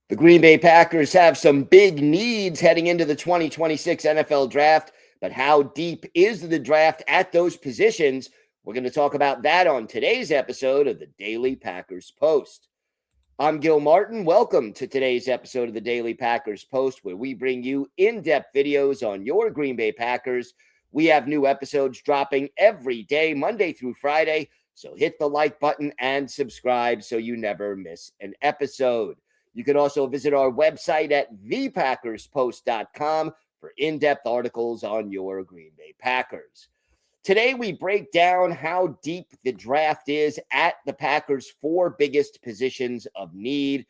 The Green Bay Packers have some big needs heading into the 2026 NFL Draft, but how deep is the draft at those positions? We're going to talk about that on today's episode of the Daily Packers Post. I'm Gil Martin. Welcome to today's episode of the Daily Packers Post, where we bring you in-depth videos on your Green Bay Packers. We have new episodes dropping every day, Monday through Friday, so hit the like button and subscribe so you never miss an episode. You can also visit our website at thepackerspost.com for in-depth articles on your Green Bay Packers. Today, we break down how deep the draft is at the Packers' four biggest positions of need,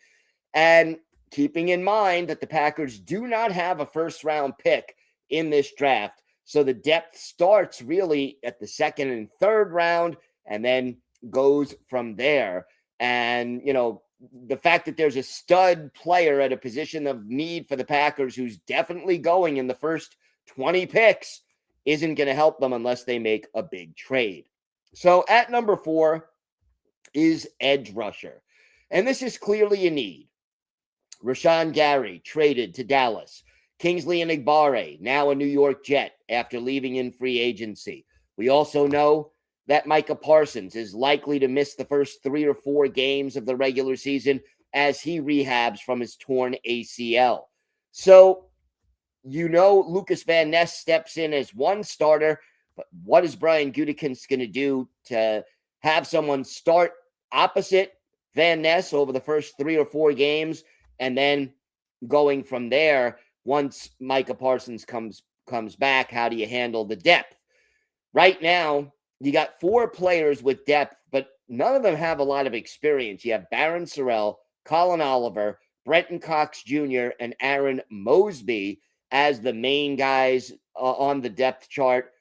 and keeping in mind that the Packers do not have a first-round pick in this draft, so the depth starts really at the second and third round and then goes from there. And, the fact that there's a stud player at a position of need for the Packers who's definitely going in the first 20 picks isn't going to help them unless they make a big trade. So at number 4 is edge rusher. And this is clearly a need. Rashawn Gary traded to Dallas. Kingsley Enagbare, now a New York Jet after leaving in free agency. We also know that Micah Parsons is likely to miss the first 3 or 4 games of the regular season as he rehabs from his torn ACL. So, Lucas Van Ness steps in as one starter, but what is Brian Gutekunst going to do to have someone start opposite Van Ness over the first 3 or 4 games, and then going from there, once Micah Parsons comes back, how do you handle the depth? Right now, you got 4 players with depth, but none of them have a lot of experience. You have Barron Sorrell, Colin Oliver, Brenton Cox Jr., and Aaron Mosby as the main guys on the depth chart.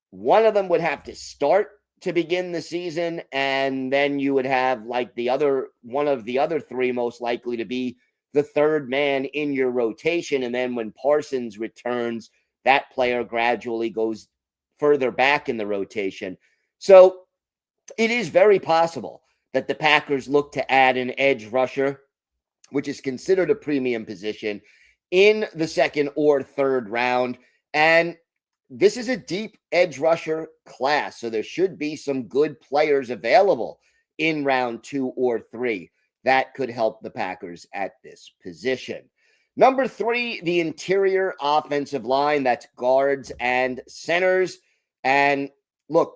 One of them would have to start to begin the season, and then you would have one of the other 3 most likely to be the third man in your rotation. And then when Parsons returns, that player gradually goes further back in the rotation. So it is very possible that the Packers look to add an edge rusher, which is considered a premium position, in the second or third round. And this is a deep edge rusher class, so there should be some good players available in round 2 or 3 that could help the Packers at this position. Number 3, the interior offensive line. That's guards and centers. And look,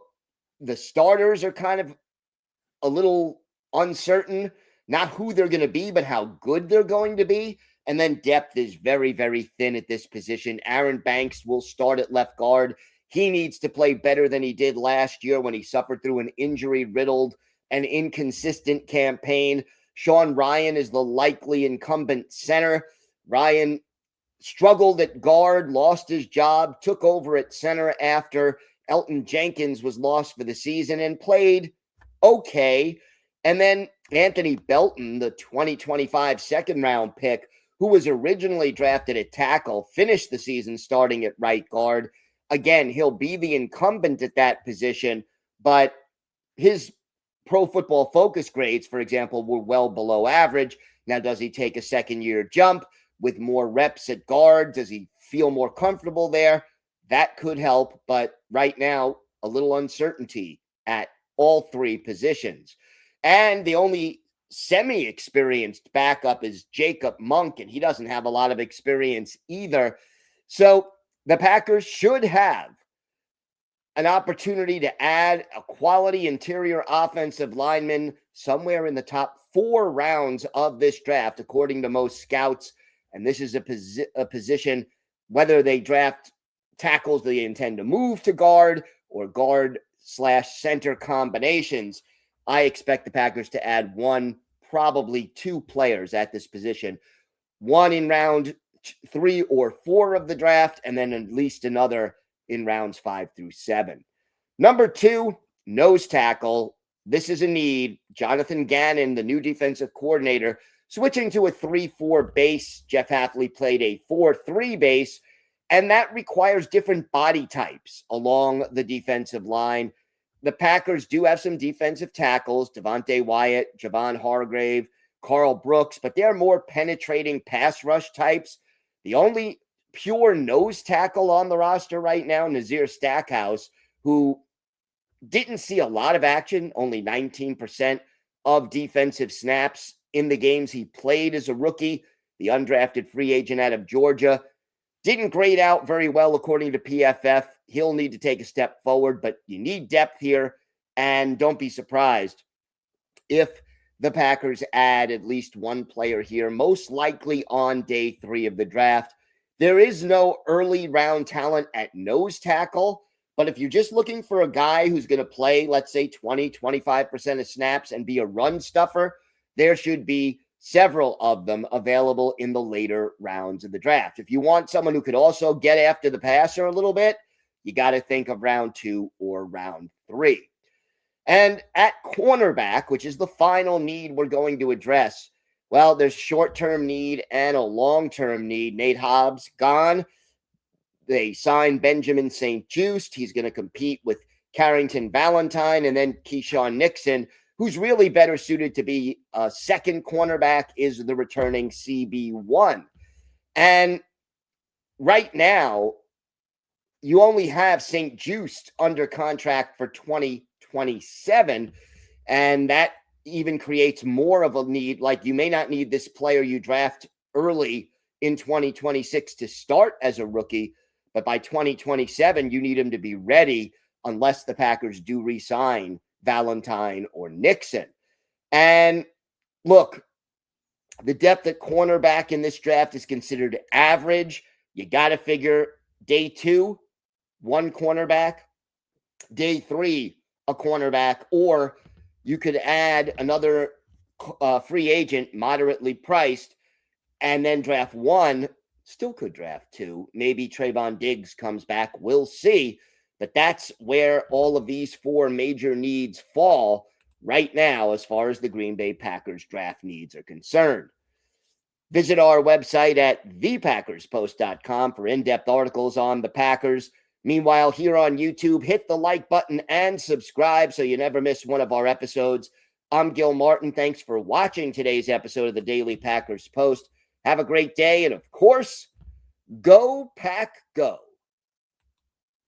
the starters are kind of a little uncertain, not who they're going to be, but how good they're going to be. And then depth is very, very thin at this position. Aaron Banks will start at left guard. He needs to play better than he did last year when he suffered through an injury-riddled and inconsistent campaign. Sean Ryan is the likely incumbent center. Ryan struggled at guard, lost his job, took over at center after Elton Jenkins was lost for the season and played okay. And then Anthony Belton, the 2025 second-round pick, who was originally drafted at tackle, finished the season starting at right guard. Again, he'll be the incumbent at that position, but his Pro Football Focus grades, for example, were well below average. Now, does he take a second-year jump with more reps at guard? Does he feel more comfortable there? That could help, but right now, a little uncertainty at all 3 positions. And the only semi-experienced backup is Jacob Monk, and he doesn't have a lot of experience either. So the Packers should have an opportunity to add a quality interior offensive lineman somewhere in the top 4 rounds of this draft, according to most scouts. And this is a position, whether they draft tackles they intend to move to guard or guard/center combinations, I expect the Packers to add 1, probably 2 players at this position. 1 in round 3 or 4 of the draft, and then at least another in rounds 5 through 7. Number 2, nose tackle. This is a need. Jonathan Gannon, the new defensive coordinator, switching to a 3-4 base. Jeff Hafley played a 4-3 base, and that requires different body types along the defensive line. The Packers do have some defensive tackles, Devontae Wyatt, Javon Hargrave, Carl Brooks, but they're more penetrating pass rush types. The only pure nose tackle on the roster right now, Nazir Stackhouse, who didn't see a lot of action, only 19% of defensive snaps in the games he played as a rookie, the undrafted free agent out of Georgia. Didn't grade out very well according to PFF. He'll need to take a step forward, but you need depth here, and don't be surprised if the Packers add at least one player here, most likely on day 3 of the draft. There is no early round talent at nose tackle, but if you're just looking for a guy who's going to play, let's say 20, 25% of snaps and be a run stuffer, there should be several of them available in the later rounds of the draft. If you want someone who could also get after the passer a little bit, you got to think of round 2 or round 3. And at cornerback, which is the final need we're going to address, well, there's short-term need and a long-term need. Nate Hobbs gone. They signed Benjamin St-Juste. He's going to compete with Carrington Valentine and then Keyshawn Nixon, who's really better suited to be a second cornerback, is the returning CB1. And right now, you only have St-Juste under contract for 2027, and that even creates more of a need. Like, you may not need this player you draft early in 2026 to start as a rookie, but by 2027, you need him to be ready unless the Packers do re-sign Valentine or Nixon. And look, the depth at cornerback in this draft is considered average. You got to figure day 2, one cornerback, day 3, a cornerback, or you could add another free agent moderately priced and then draft 1, still could draft 2. Maybe Trayvon Diggs comes back. We'll see. But that's where all of these 4 major needs fall right now as far as the Green Bay Packers draft needs are concerned. Visit our website at thepackerspost.com for in-depth articles on the Packers. Meanwhile, here on YouTube, hit the like button and subscribe so you never miss one of our episodes. I'm Gil Martin. Thanks for watching today's episode of the Daily Packers Post. Have a great day, and of course, go Pack Go.